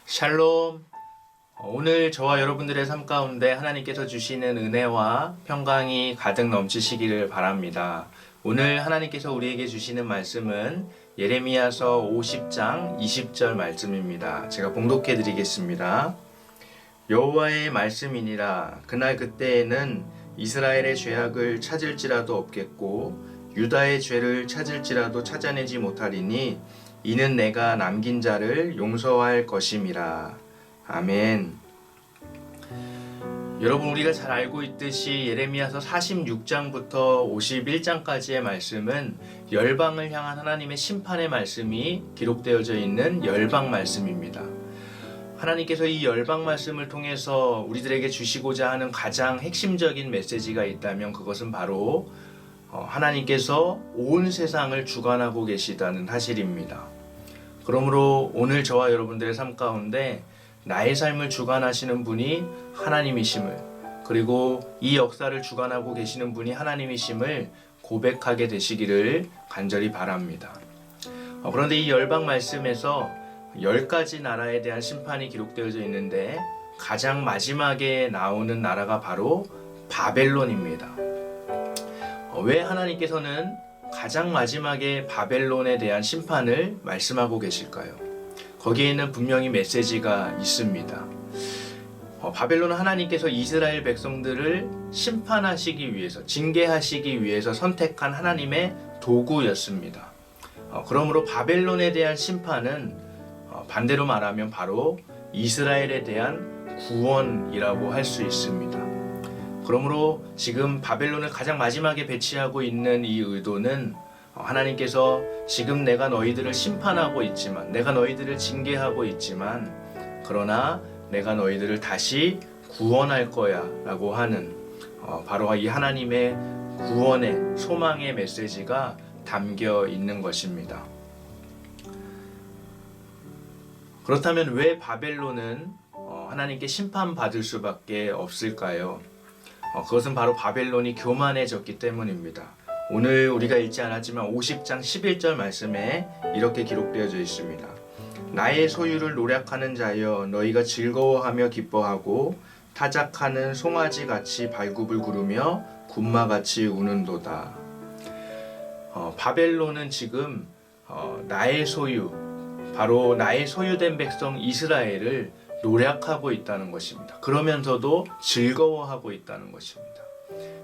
샬롬. 오늘 저와 여러분들의 삶 가운데 하나님께서 주시는 은혜와 평강이 가득 넘치시기를 바랍니다. 오늘 하나님께서 우리에게 주시는 말씀은 예레미야서 50장 20절 말씀입니다. 제가 봉독해 드리겠습니다. 여호와의 말씀이니라. 그날 그때에는 이스라엘의 죄악을 찾을지라도 없겠고 유다의 죄를 찾을지라도 찾아내지 못하리니 이는 내가 남긴 자를 용서할 것임이라. 아멘. 여러분, 우리가 잘 알고 있듯이 예레미야서 46장부터 51장까지의 말씀은 열방을 향한 하나님의 심판의 말씀이 기록되어져 있는 열방 말씀입니다. 하나님께서 이 열방 말씀을 통해서 우리들에게 주시고자 하는 가장 핵심적인 메시지가 있다면 그것은 바로 하나님께서 온 세상을 주관하고 계시다는 사실입니다. 그러므로 오늘 저와 여러분들의 삶 가운데 나의 삶을 주관하시는 분이 하나님이심을, 그리고 이 역사를 주관하고 계시는 분이 하나님이심을 고백하게 되시기를 간절히 바랍니다. 그런데 이 열방 말씀에서 10가지 나라에 대한 심판이 기록되어져 있는데 가장 마지막에 나오는 나라가 바로 바벨론입니다. 왜 하나님께서는 가장 마지막에 바벨론에 대한 심판을 말씀하고 계실까요? 거기에는 분명히 메시지가 있습니다. 바벨론은 하나님께서 이스라엘 백성들을 심판하시기 위해서, 징계하시기 위해서 선택한 하나님의 도구였습니다. 그러므로 바벨론에 대한 심판은 반대로 말하면 바로 이스라엘에 대한 구원이라고 할 수 있습니다. 그러므로 지금 바벨론을 가장 마지막에 배치하고 있는 이 의도는 하나님께서 지금 내가 너희들을 심판하고 있지만, 내가 너희들을 징계하고 있지만, 그러나 내가 너희들을 다시 구원할 거야 라고 하는 바로 이 하나님의 구원의 소망의 메시지가 담겨 있는 것입니다. 그렇다면 왜 바벨론은 하나님께 심판받을 수밖에 없을까요? 그것은 바로 바벨론이 교만해졌기 때문입니다. 오늘 우리가 읽지 않았지만 50장 11절 말씀에 이렇게 기록되어져 있습니다. 나의 소유를 노략하는 자여, 너희가 즐거워하며 기뻐하고 타작하는 송아지같이 발굽을 구르며 군마같이 우는도다. 바벨론은 지금 나의 소유, 바로 나의 소유된 백성 이스라엘을 노략하고 있다는 것입니다. 그러면서도 즐거워하고 있다는 것입니다.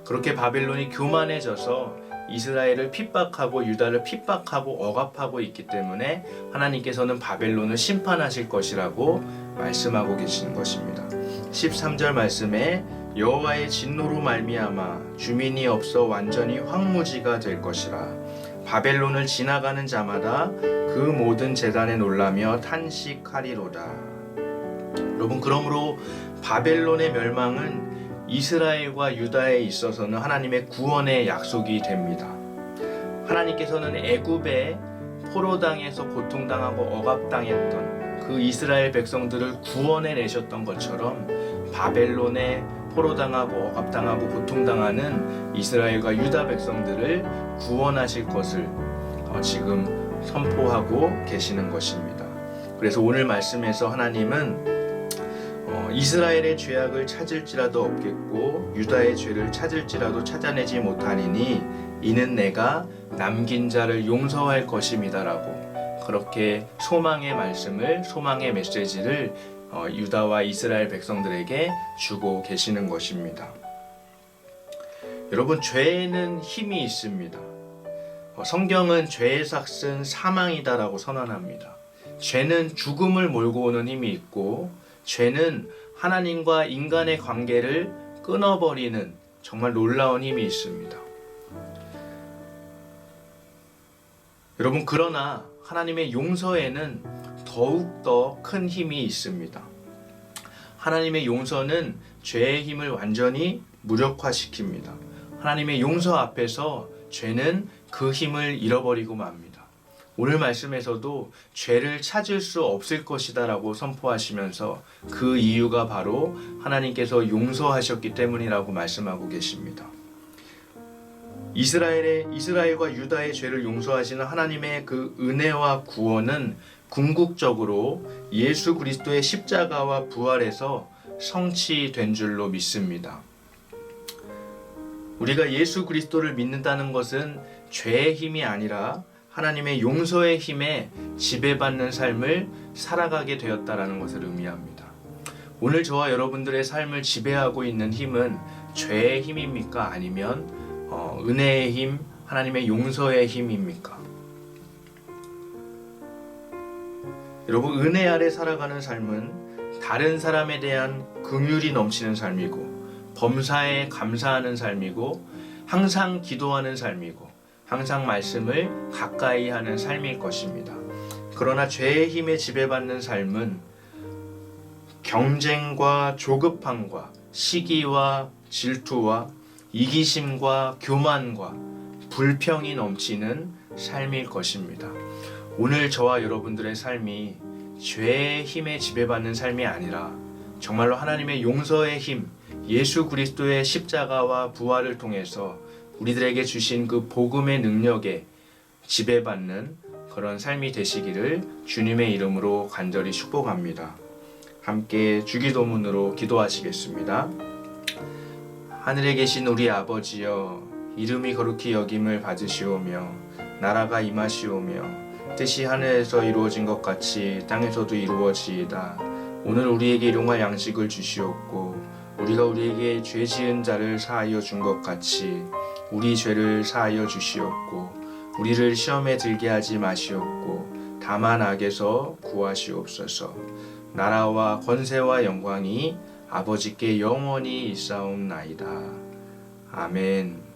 그렇게 바벨론이 교만해져서 이스라엘을 핍박하고 유다를 핍박하고 억압하고 있기 때문에 하나님께서는 바벨론을 심판하실 것이라고 말씀하고 계시는 것입니다. 13절 말씀에 여호와의 진노로 말미암아 주민이 없어 완전히 황무지가 될 것이라. 바벨론을 지나가는 자마다 그 모든 재단에 놀라며 탄식하리로다. 여러분, 그러므로 바벨론의 멸망은 이스라엘과 유다에 있어서는 하나님의 구원의 약속이 됩니다. 하나님께서는 애굽의 포로 당해서 고통당하고 억압당했던 그 이스라엘 백성들을 구원해 내셨던 것처럼 바벨론의 포로 당하고 억압당하고 고통당하는 이스라엘과 유다 백성들을 구원하실 것을 지금 선포하고 계시는 것입니다. 그래서 오늘 말씀에서 하나님은 이스라엘의 죄악을 찾을지라도 없겠고 유다의 죄를 찾을지라도 찾아내지 못하리니 이는 내가 남긴 자를 용서할 것입니다 라고 그렇게 소망의 말씀을, 소망의 메시지를 유다와 이스라엘 백성들에게 주고 계시는 것입니다. 여러분, 죄에는 힘이 있습니다. 성경은 죄의 삭은 사망이다 라고 선언합니다. 죄는 죽음을 몰고 오는 힘이 있고, 죄는 하나님과 인간의 관계를 끊어버리는 정말 놀라운 힘이 있습니다. 여러분, 그러나 하나님의 용서에는 더욱더 큰 힘이 있습니다. 하나님의 용서는 죄의 힘을 완전히 무력화시킵니다. 하나님의 용서 앞에서 죄는 그 힘을 잃어버리고 맙니다. 오늘 말씀에서도 죄를 찾을 수 없을 것이다 라고 선포하시면서 그 이유가 바로 하나님께서 용서하셨기 때문이라고 말씀하고 계십니다. 이스라엘과 유다의 죄를 용서하시는 하나님의 그 은혜와 구원은 궁극적으로 예수 그리스도의 십자가와 부활에서 성취된 줄로 믿습니다. 우리가 예수 그리스도를 믿는다는 것은 죄의 힘이 아니라 하나님의 용서의 힘에 지배받는 삶을 살아가게 되었다라는 것을 의미합니다. 오늘 저와 여러분들의 삶을 지배하고 있는 힘은 죄의 힘입니까? 아니면 은혜의 힘, 하나님의 용서의 힘입니까? 여러분, 은혜 아래 살아가는 삶은 다른 사람에 대한 긍휼이 넘치는 삶이고 범사에 감사하는 삶이고 항상 기도하는 삶이고 항상 말씀을 가까이 하는 삶일 것입니다. 그러나 죄의 힘에 지배받는 삶은 경쟁과 조급함과 시기와 질투와 이기심과 교만과 불평이 넘치는 삶일 것입니다. 오늘 저와 여러분들의 삶이 죄의 힘에 지배받는 삶이 아니라 정말로 하나님의 용서의 힘, 예수 그리스도의 십자가와 부활을 통해서 우리들에게 주신 그 복음의 능력에 지배받는 그런 삶이 되시기를 주님의 이름으로 간절히 축복합니다. 함께 주기도문으로 기도하시겠습니다. 하늘에 계신 우리 아버지여, 이름이 거룩히 여김을 받으시오며 나라가 임하시오며 뜻이 하늘에서 이루어진 것 같이 땅에서도 이루어지이다. 오늘 우리에게 일용할 양식을 주시옵고 우리가 우리에게 죄 지은 자를 사하여 준 것 같이 우리 죄를 사하여 주시옵고 우리를 시험에 들게 하지 마시옵고 다만 악에서 구하시옵소서. 나라와 권세와 영광이 아버지께 영원히 있사옵나이다. 아멘.